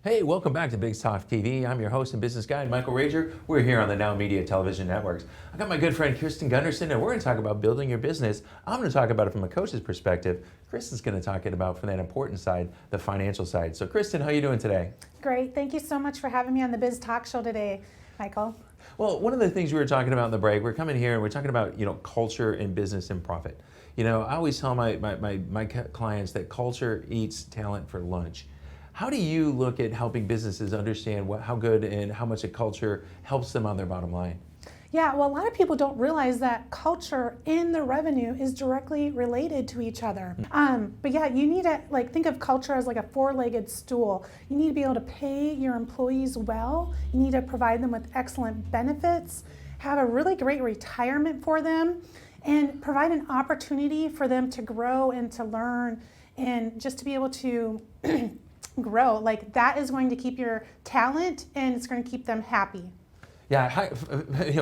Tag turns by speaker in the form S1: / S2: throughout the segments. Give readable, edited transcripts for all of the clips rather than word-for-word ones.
S1: Hey, welcome back to Big Soft TV. I'm your host and business guide, Michael Rager. We're here on the Now Media television networks. I got my good friend Kristin Gunderson, and we're going to talk about building your business. I'm going to talk about it from a coach's perspective. Kristin's going to talk it about from that important side, the financial side. So, Kristin, how are you doing today?
S2: Great. Thank you so much for having me on the Biz Talk Show today, Michael.
S1: Well, one of the things we were talking about in the break, we're coming here and we're talking about, culture in business and profit. I always tell my clients that culture eats talent for lunch. How do you look at helping businesses understand how good and how much a culture helps them on their bottom line?
S2: Yeah, well, a lot of people don't realize that culture and the revenue is directly related to each other. But yeah, you need to think of culture as like a four-legged stool. You need to be able to pay your employees well. You need to provide them with excellent benefits, have a really great retirement for them, and provide an opportunity for them to grow and to learn and just to be able to grow. That is going to keep your talent and it's going to keep them happy.
S1: Yeah,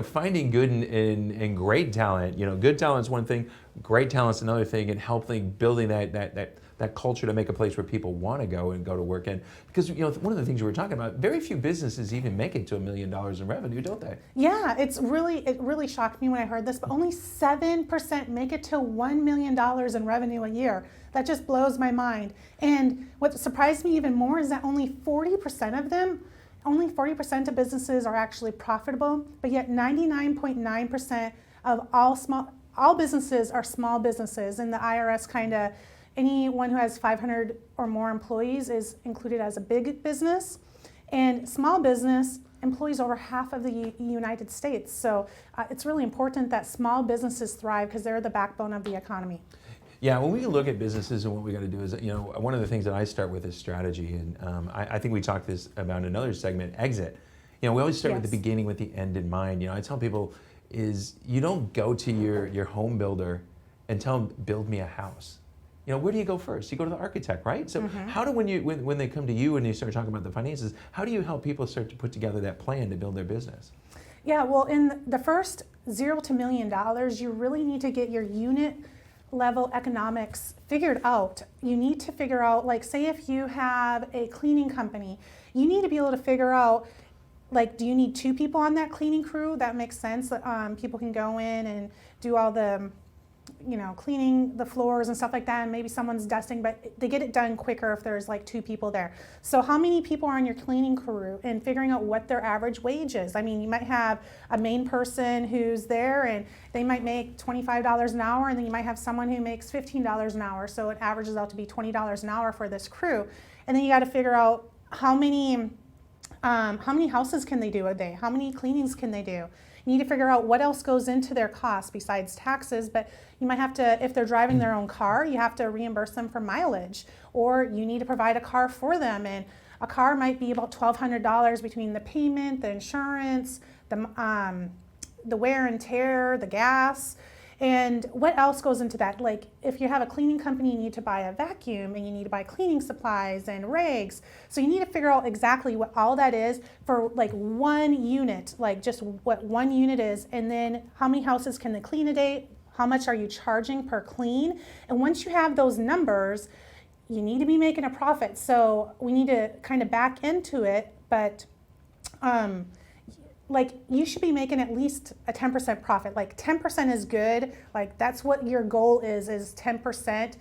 S1: finding good and great talent. Good talent's one thing, great talent's another thing, and helping building that culture to make a place where people want to go to work in. Because one of the things we were talking about, very few businesses even make it to $1 million in revenue, don't they?
S2: Yeah, it really shocked me when I heard this, but only 7% make it to $1 million in revenue a year. That just blows my mind. And what surprised me even more is that only 40% of businesses are actually profitable, but yet 99.9% of all businesses are small businesses, and the IRS anyone who has 500 or more employees is included as a big business, and small business employs over half of the United States. So it's really important that small businesses thrive because they're the backbone of the economy.
S1: Yeah, when we look at businesses and what we got to do is, one of the things that I start with is strategy, and I think we talked this about in another segment, exit. We always start with the beginning with the end in mind. I tell people is you don't go to your home builder and tell them, build me a house. Where do you go first? You go to the architect, right? So how do when they come to you and you start talking about the finances, how do you help people start to put together that plan to build their business?
S2: Yeah, well, in the first $0 to $1 million, you really need to get your unit level economics figured out. You need to figure out, say if you have a cleaning company, you need to be able to figure out, do you need 2 people on that cleaning crew? That makes sense. People can go in and do all the cleaning the floors and stuff like that, and maybe someone's dusting, but they get it done quicker if there's 2 people there. So how many people are on your cleaning crew, and figuring out what their average wage is. I mean, you might have a main person who's there and they might make $25 an hour, and then you might have someone who makes $15 an hour, so it averages out to be $20 an hour for this crew. And then you got to figure out how many houses can they do a day? How many cleanings can they do? You need to figure out what else goes into their costs besides taxes, but you might have to, if they're driving their own car, you have to reimburse them for mileage, or you need to provide a car for them, and a car might be about $1,200 between the payment, the insurance, the wear and tear, the gas. And what else goes into that? If you have a cleaning company, you need to buy a vacuum, and you need to buy cleaning supplies and rags. So you need to figure out exactly what all that is for one unit, just what one unit is, and then how many houses can they clean a day? How much are you charging per clean? And once you have those numbers, you need to be making a profit. So we need to kind of back into it, but you should be making at least a 10% profit. 10% is good. That's what your goal is 10%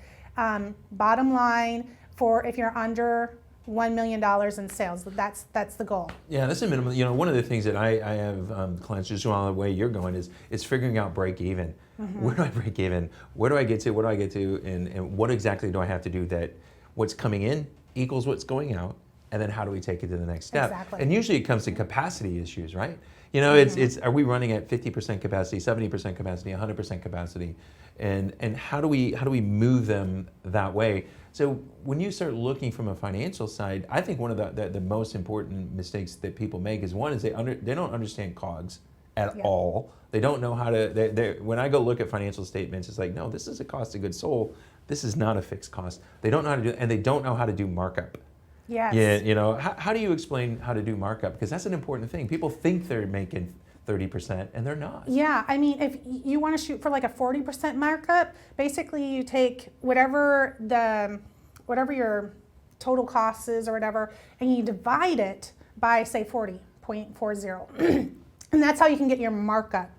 S2: bottom line for if you're under $1 million in sales. That's the goal.
S1: Yeah, that's a minimum. One of the things that I have clients just along the way you're going is figuring out break even. Where do I break even? Where do I get to? What do I get to? And what exactly do I have to do that what's coming in equals what's going out? And then how do we take it to the next step?
S2: Exactly.
S1: And usually it comes to capacity issues, right? It's are we running at 50% capacity, 70% capacity, 100% capacity? And how do we move them that way? So when you start looking from a financial side, I think one of the most important mistakes that people make is one is they don't understand COGS at all. They don't know how to, when I go look at financial statements, it's no, this is a cost of goods sold. This is not a fixed cost. They don't know how to do it, and they don't know how to do markup.
S2: Yes.
S1: Yeah, how do you explain how to do markup? Because that's an important thing. People think they're making 30% and they're not.
S2: Yeah, I mean, if you want to shoot for a 40% markup, basically you take whatever your total costs is or whatever, and you divide it by, say, 40.40. And that's how you can get your markup.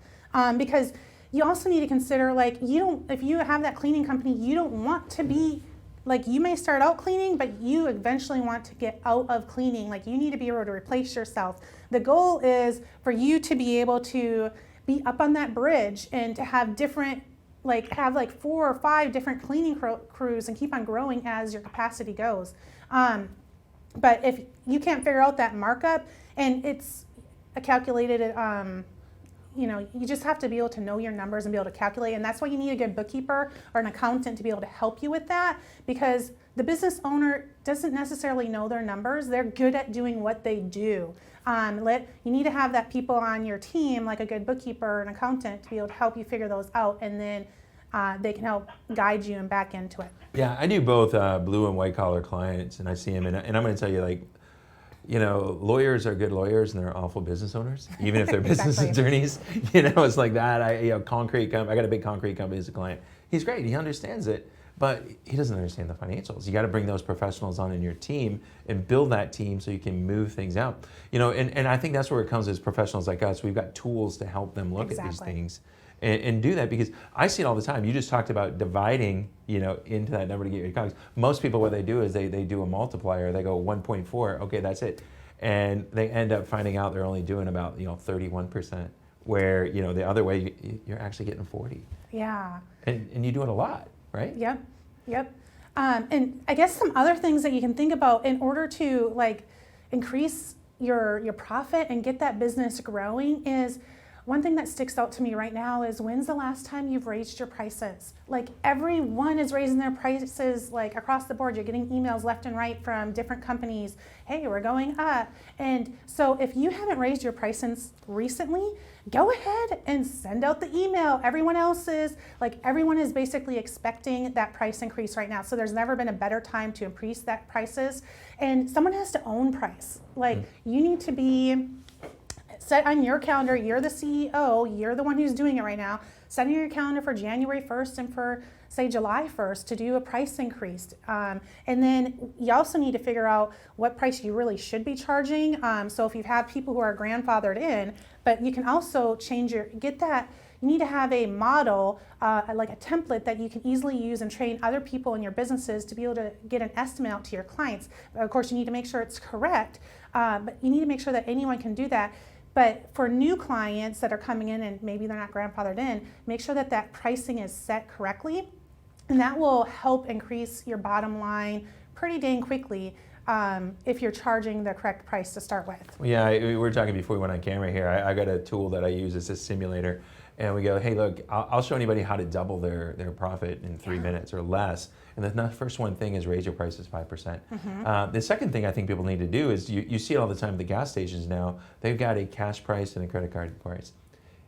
S2: Because you also need to consider, like, if you have that cleaning company, you don't want to be, like, you may start out cleaning, but you eventually want to get out of cleaning. Like, you need to be able to replace yourself. The goal is for you to be able to be up on that bridge and to have different, have 4 or 5 different cleaning crews and keep on growing as your capacity goes. But if you can't figure out that markup, and it's a calculated, you just have to be able to know your numbers and be able to calculate, and that's why you need a good bookkeeper or an accountant to be able to help you with that, because the business owner doesn't necessarily know their numbers. They're good at doing what they do. You need to have that people on your team, like a good bookkeeper or an accountant, to be able to help you figure those out, and then they can help guide you and back into it.
S1: Yeah, I do both blue and white collar clients, and I see them, and I'm going to tell you, lawyers are good lawyers and they're awful business owners, even if they're business attorneys. It's like that. I got a big concrete company as a client. He's great. He understands it, but he doesn't understand the financials. You got to bring those professionals on in your team and build that team so you can move things out. And I think that's where it comes as professionals like us. We've got tools to help them look at these things and do that, because I see it all the time. You just talked about dividing, into that number to get your COGS. Most people, what they do is they do a multiplier. They go 1.4. Okay, that's it. And they end up finding out they're only doing about 31%, where the other way you're actually getting 40.
S2: Yeah.
S1: And you do it a lot, right?
S2: Yep. And I guess some other things that you can think about in order to increase your profit and get that business growing is, one thing that sticks out to me right now is, when's the last time you've raised your prices? Everyone is raising their prices across the board. You're getting emails left and right from different companies. Hey, we're going up. And so if you haven't raised your prices recently, go ahead and send out the email. Everyone is basically expecting that price increase right now. So there's never been a better time to increase that prices. And someone has to own price. You need to be set on your calendar. You're the CEO. You're the one who's doing it right now. Set on your calendar for January 1st and for, say, July 1st to do a price increase. And then you also need to figure out what price you really should be charging. So if you have people who are grandfathered in, but you can also you need to have a model, like a template that you can easily use and train other people in your businesses to be able to get an estimate out to your clients. Of course, you need to make sure it's correct, but you need to make sure that anyone can do that. But for new clients that are coming in and maybe they're not grandfathered in, make sure that pricing is set correctly, and that will help increase your bottom line pretty dang quickly if you're charging the correct price to start with.
S1: Yeah, we were talking before we went on camera here. I got a tool that I use. It's a simulator. And we go, hey, look, I'll show anybody how to double their profit in 3 minutes or less. And the first one thing is raise your prices 5%. The second thing I think people need to do is, you see it all the time at the gas stations now, they've got a cash price and a credit card price.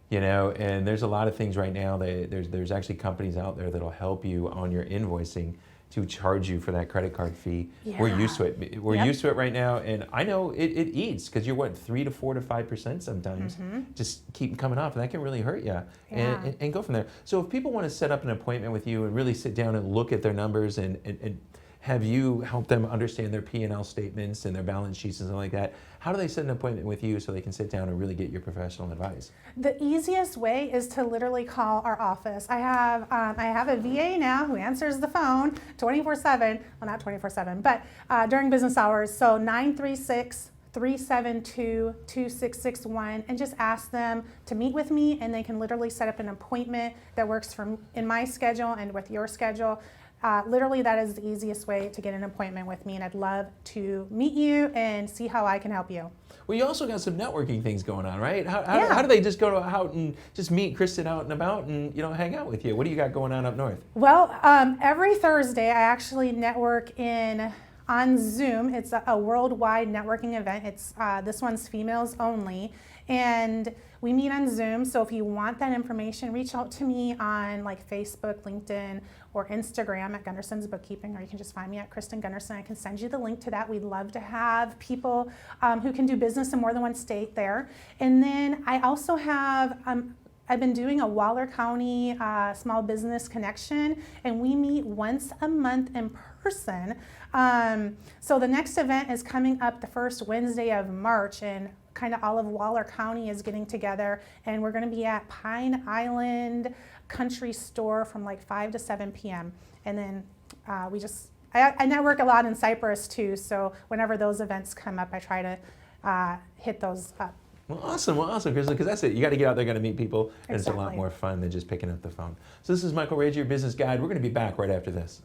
S1: And there's a lot of things right now. There's actually companies out there that'll help you on your invoicing to charge you for that credit card fee. Yeah. We're used to it. We're used to it right now, and I know it eats, because you're 3 to 4 to 5% sometimes. Just keep coming off, and that can really hurt you. Yeah. And go from there. So if people want to set up an appointment with you and really sit down and look at their numbers and have you help them understand their P&L statements and their balance sheets and stuff like that, how do they set an appointment with you so they can sit down and really get your professional advice?
S2: The easiest way is to literally call our office. I have a VA now who answers the phone 24/7. Well, not 24/7, but during business hours. So 936-372-2661, and just ask them to meet with me, and they can literally set up an appointment that works in my schedule and with your schedule. Literally, that is the easiest way to get an appointment with me, and I'd love to meet you and see how I can help you.
S1: Well, you also got some networking things going on, right? How do they just go out and just meet Kristin out and about and hang out with you? What do you got going on up north?
S2: Well, every Thursday I actually network on Zoom. It's a worldwide networking event. It's this one's females only, and we meet on Zoom. So if you want that information, reach out to me on Facebook, LinkedIn, or Instagram at Gunderson's Bookkeeping, or you can just find me at Kristin Gunderson. I can send you the link to that. We'd love to have people who can do business in more than one state there. And then I also have I've been doing a Waller County Small Business Connection, and we meet once a month in person. So the next event is coming up the first Wednesday of March, and kind of all of Waller County is getting together, and we're going to be at Pine Island Country Store from like 5 to 7 p.m. And then I network a lot in Cypress too, so whenever those events come up, I try to hit those up.
S1: Well, awesome, Kristin, because that's it. You got to get out there, got to meet people, and it's a lot
S2: Exactly.
S1: more fun than just picking up the phone. So this is Michael Rage, your business guide. We're going to be back right after this.